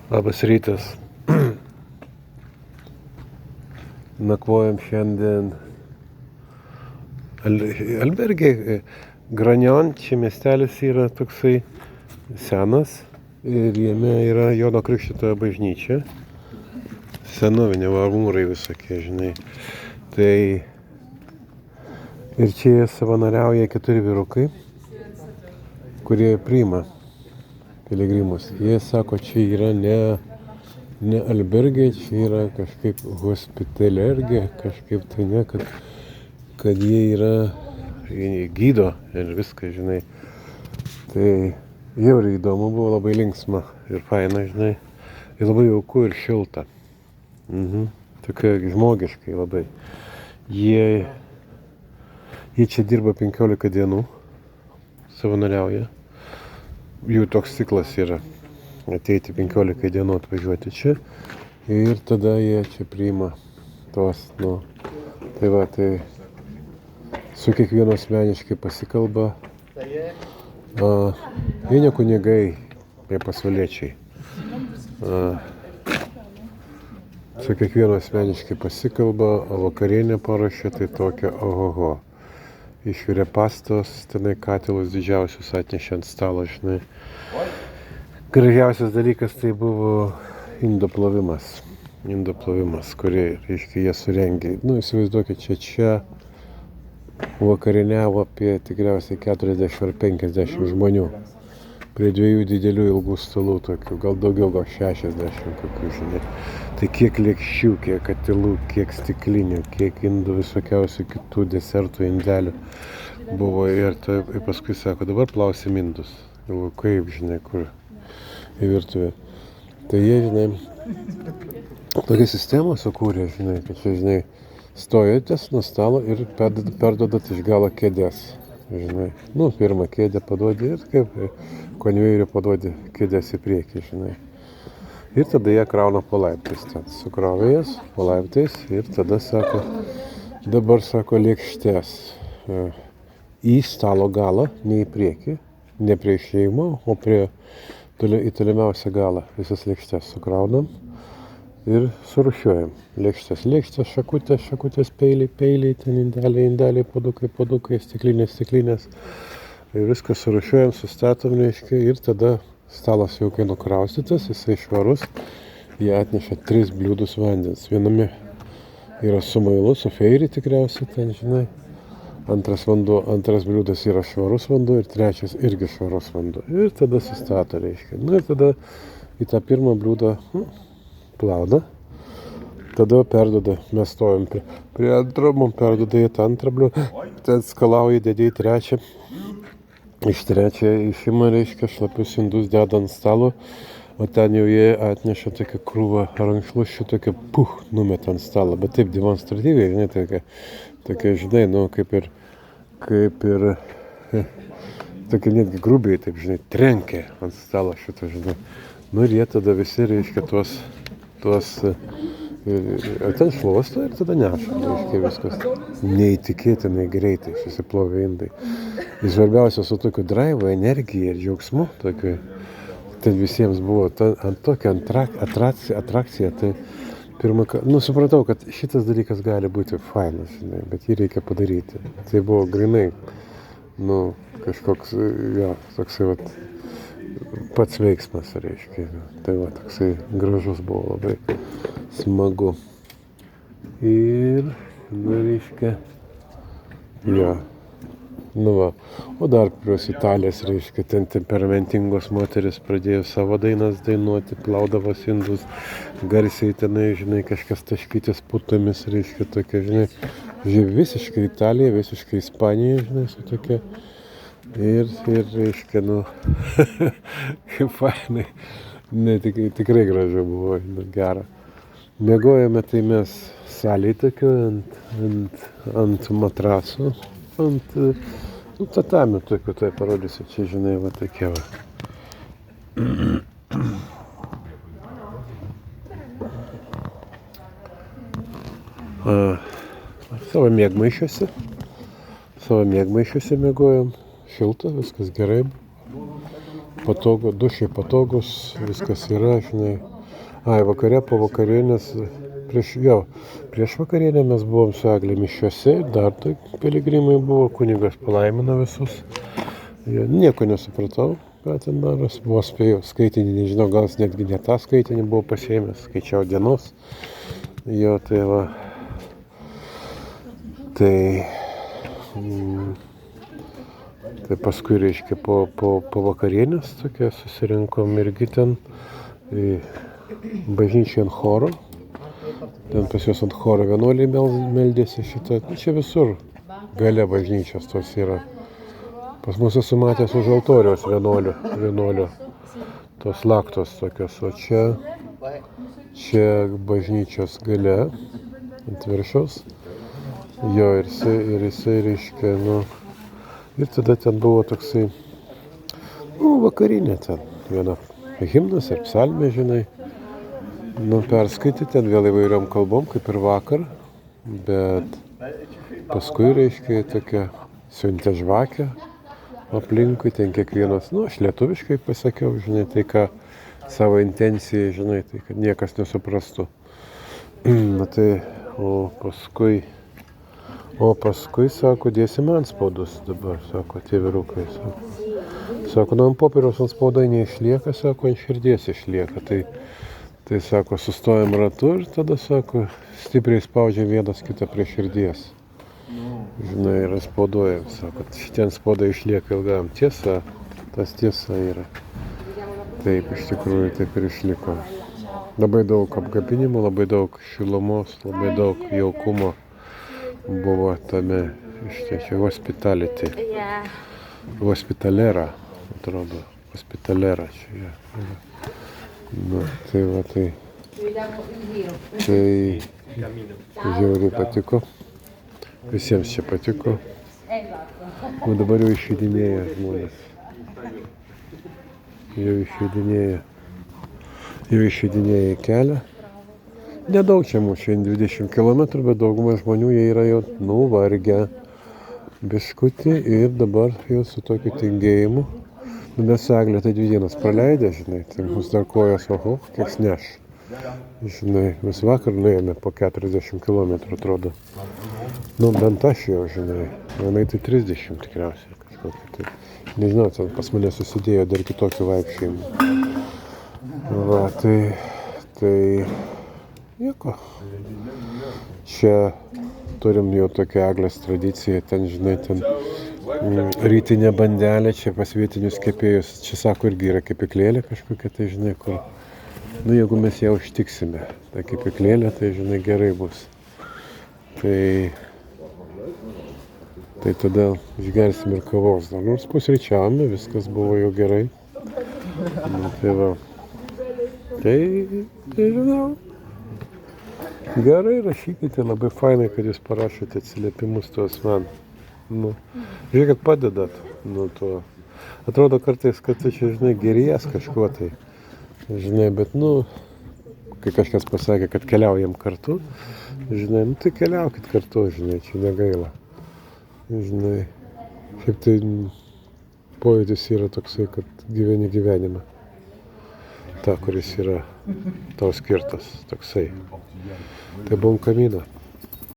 Labas rytas. Nakvojam šiandien albergė Granion. Čia miestelis yra toksai senas ir jame yra Jono Krikštytojo bažnyčia. Senovinė mūrai visokie, žinai. Tai ir čia savanoriauja 4 vyrukai, kurie priima piligrimus. Jie sako, čia yra ne albergė, čia yra kažkaip hospitalergė, kažkaip tai ne, kad jie yra gydo ir viską, žinai. Tai jau ir įdomu buvo, labai linksma ir faina, žinai. Ir labai jauku ir šilta. Tokia žmogiškai labai. Jie čia dirba 15 dienų, savanoriauja. Jų toks ciklas yra ateiti 15 dienų, atvažiuoti čia ir tada jie čia priima tos, tai va, tai su kiekvienu asmeniškai pasikalba. Jie ne kunigai, jie pasauliečiai. Su kiekvienu asmeniškai pasikalba, o vakarienė paruošia tai tokia ohoho. Išvirė pastos, tenai katilus didžiausius atnešė ant stalo, žinai. Gražiausias dalykas tai buvo indo plovimas, kurį, reiškia, jie surengė. Įsivaizduokit, čia vakarieniavo apie tikriausiai 40 ar 50 žmonių. Prie 2 didelių ilgų stalų tokių, gal daugiau, gal 60 kokių, žinai. Tai kiek lėkščių, kiek katilų, kiek stiklinių, kiek indų visokiausių kitų desertų indelių buvo. Ir paskui sako, dabar plausim indus. Galvoju, kaip, žinai, kur į virtuvę. Tai jie, žinai, tokią sistemą sukūrė, žinai, kad čia, žinai, stojatės nuo stalo ir perduodat iš galo kėdės. Žinai, pirmą kėdę paduodi ir kaip konvejeriu paduodi kėdės į priekį, žinai. Ir tada jie krauna po laiptais, sukrovė jas po laiptais ir tada sako, dabar sako lėkštės į stalo galą, ne į priekį, ne prie išėjimo, o į tolimiausią galą visas lėkštės sukraunam ir surūšiuojam. Lėkštės, šakutės, peiliai, ten indeliai, puodukai, stiklinės. Ir viską surūšiuojam, sustatom, reiškia, ir tada stalas jau kai nukraustytas, jisai švarus, jie atneša 3 bliūdus vandens. Viename yra su mailu, su feiri tikriausiai ten, žinai. Antras bliūdas yra švarus vanduo ir trečias irgi švarus vanduo. Ir tada sustato, reiškia. Ir tada į tą pirmą bliūdą plauda. Tada perduoda, mes stovim prie antro, mums perduoda į tą antrą bliūdą, ten skalauja, dėdė į trečią. Iš trečią išima, reiškia, šlapius indus deda ant stalo, o ten jau jie atneša tokią krūvą rankšluosčių, tokią numeta ant stalo, bet taip demonstratyviai, žinai, tokia, žinai, kaip ir, tokia netgi grubiai, taip, žinai, trenkia ant stalo šitą, žinai. Ir jie tada visi, reiškia, tuos ten šluosto ir tada neša, reiškia, viskas neįtikėtinai greitai susiplovė indai. Ir svarbiausia, su tokiu draivu, energija ir džiaugsmu, tokiu, ten visiems buvo tokia atrakcija, tai supratau, kad šitas dalykas gali būti fainas, žinai, bet jį reikia padaryti. Tai buvo grinai, kažkoks, toksai, pats veiksmas, reiškia. Tai toksai gražus buvo, labai smagu. Ir, reiškia, o dar plius Italijas, reiškia, ten temperamentingos moteris pradėjo savo dainas dainuoti, plaudavos indus, garsiai tenai, žinai, kažkas taškytis putomis, reiškia, tokia, žinai, visiškai Italija, visiškai Ispanija, žinai, su tokia. Ir reiškia, kaip fainai, tikrai gražu buvo, gera. Mėgojame tai mes salėj tokiu, ant matraso, ant tatamių tokiu, tai parodysiu, čia, žinai, va tokie va. Savo mėgmaišiuose mėgojom. Šilta, viskas gerai. Patogu, dušiai patogus, viskas yra, žinai. Ai, vakare po vakarienės, prieš vakarienę mes buvom su Egle mišiuose, dar tai piligrimai buvo, kunigas palaimino visus. Nieko nesupratau, ką ten daros, buvo spėjau skaitinį, nežinau, gal jis netgi ne tą skaitinį buvo pasiėmęs, skaičiau dienos. Jo, tai va, tai paskui, reiškia, po vakarienės tokia susirinkom irgi ten į bažnyčią ant choro. Ten pas juos ant choro vienuoliai meldėsi šitą. Čia visur gale bažnyčios tos yra. Pas mus esu matęs už altoriaus vienuolio tos laktos tokios. O čia bažnyčios gale ant viršaus. Jo, ir jisai reiškia, ir tada ten buvo toksai, vakarinė ten, viena himnas ir psalmė, žinai. Perskaityti ten vėl įvairiom kalbom, kaip ir vakar, bet paskui, reiškia, tokia siuntė žvakę aplinkui, ten kiekvienas, aš lietuviškai pasakiau, žinai, tai ką savo intencijai, žinai, tai kad niekas nesuprastų. O paskui, sako, dėsim antspaudus dabar, sako, tie vyrukai, sako. Sako, ant popieriaus antspaudai neišlieka, sako, ant širdies išlieka. Tai sako, sustojam ratu ir tada, sako, stipriai spaudžiam vienas kitą prie širdies. Žinai, ir antspaudojam, sako, šitie antspaudai išlieka ilgam. Tiesa, tas tiesa yra. Taip, iš tikrųjų, taip ir išliko. Labai daug apkabinimų, labai daug šilumos, labai daug jaukumo buvo tame, čia hospitality. Hospitalera, atrodo, hospitalera čia. Tai va, tai žiauriai patiko, visiems čia patiko. O dabar jau išeidinėja žmonės. Jau išeidinėja į kelią. Nedaug čia mūsų, šiandien 20 km, bet daugumą žmonių jie yra jau nuvargę biškutį ir dabar jau su tokiu tingėjimu. Mes su Egle tai 2 dienas praleidę, žinai, tai mūsų dar kojas, kiek neš. Žinai, mes vakar nuėjome po 40 km, atrodo. Bent aš jau, žinai, manai tai 30 tikriausiai kažkokį. Tai, nežinau, ten pas mane susidėjo dar kitokių vaikščiojimų. Va, tai nieko. Čia turim jau tokią Eglės tradiciją, ten, žinai, rytinė bandelė, čia pas vietinius kepėjus, čia sako irgi yra kepyklėlė kažkokia, tai žinai, kur, jeigu mes ją užtiksime, ta kepyklėlė, tai žinai, gerai bus. Tai tada išgersim ir kavos, nors pusryčiavome, viskas buvo jau gerai. Tai va, tai žinau, gerai rašykite, labai fainai, kad jūs parašote atsiliepimus tuos man. Žiūrėkit, padedat to. Atrodo kartais, kad čia, žinai, geries kažkuo tai. Žinai, bet, kai kažkas pasakė, kad keliaujam kartu, žinai, tai keliaukit kartu, žinai, čia negaila. Žinai, šiaip tai pojūtis yra toksai, kad gyveni gyvenimą. Ta, kuris yra tau skirtas, toksai. Tai buvom kamino.